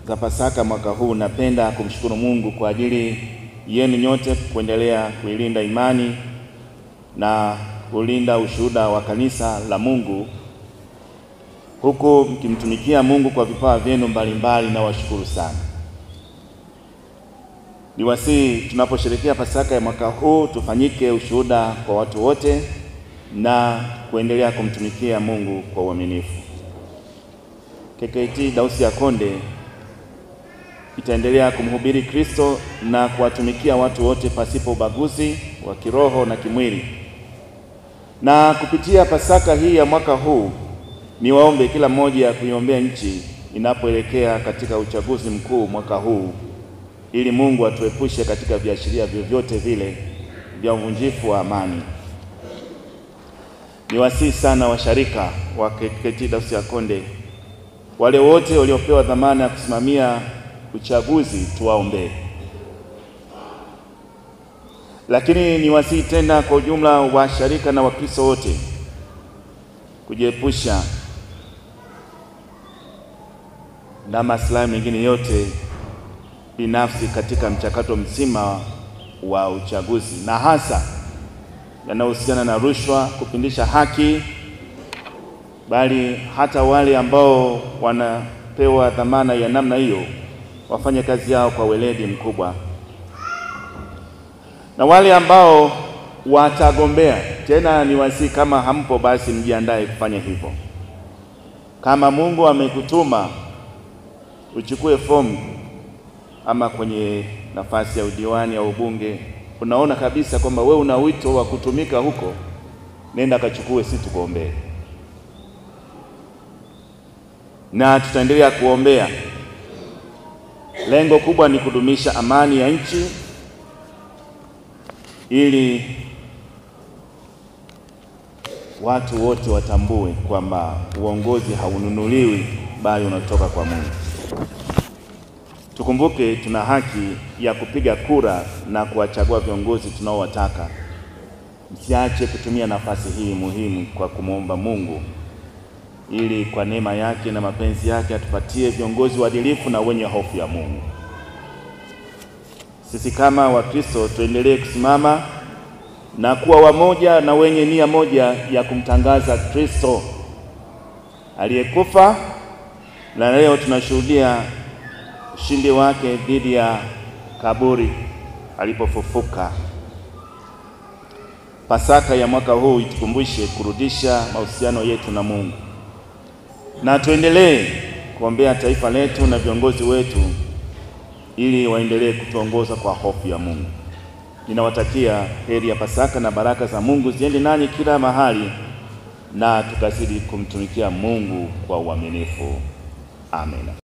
za Pasaka mwaka huu, napenda kumshukuru Mungu kwa ajili yenu nyote kuendelea kuilinda imani na kulinda ushuhuda wa kanisa la Mungu, huku mkimtumikia Mungu kwa vipawa vyenu mbalimbali, na washukuru sana. Niwasihi tunaposherehekea Pasaka ya mwaka huu tufanyike ushuhuda kwa watu wote na kuendelea kumtumikia Mungu kwa uaminifu. KKKT Dayosisi ya Konde itaendelea kumhubiri Kristo na kuwatumikia watu wote pasipo ubaguzi wa kiroho na kimwili. Na kupitia Pasaka hii ya mwaka huu, niwaombe kila mmoja kuiombea nchi inapoelekea katika uchaguzi mkuu mwaka huu, ili Mungu atuepushe katika viashiria vyovyote vile vya uvunjifu wa amani. Niwasihi sana washarika wa KKKT Dayosisi ya Konde, wale wote waliopewa dhamana ya kusimamia uchaguzi, tuwaombee. Lakini niwasihi tena kwa ujumla washarika na Wakristo wote kujiepusha na maslahi mengine yote binafsi katika mchakato mzima wa uchaguzi, na hasa yanayohusiana na rushwa, kupindisha haki, bali hata wale ambao wanapewa dhamana ya namna hiyo wafanye kazi yao kwa weledi mkubwa. Na wale ambao watagombea tena, niwasihi kama hampo basi mjiandae kufanya hivyo. Kama Mungu amekutuma uchukue fomu ama kwenye nafasi ya udiwani au ubunge, unaona kabisa kwamba wewe una wito wa kutumika huko, nenda kachukue, si tukuombee. Na tutaendelea kuombea. Lengo kubwa ni kudumisha amani ya nchi, ili watu wote watambue kwamba uongozi haununuliwi bali unatoka kwa Mungu. Tukumbuke tuna haki ya kupiga kura na kuwachagua viongozi tunaowataka. Msiache kutumia nafasi hii muhimu kwa kumwomba Mungu, ili kwa neema yake na mapenzi yake atupatie viongozi waadilifu na wenye hofu ya Mungu. Sisi kama Wakristo tuendelee kusimama na kuwa wamoja na wenye nia moja ya kumtangaza Kristo aliyekufa, na leo tunashuhudia ushindi wake dhidi ya kaburi alipofufuka. Pasaka ya mwaka huu itukumbushe kurudisha mahusiano yetu na Mungu, na tuendelee kuombea taifa letu na viongozi wetu ili waendelee kutuongoza kwa hofu ya Mungu. Ninawatakia heri ya Pasaka na baraka za Mungu ziende nanyi kila mahali, na tukazidi kumtumikia Mungu kwa uaminifu. Amen.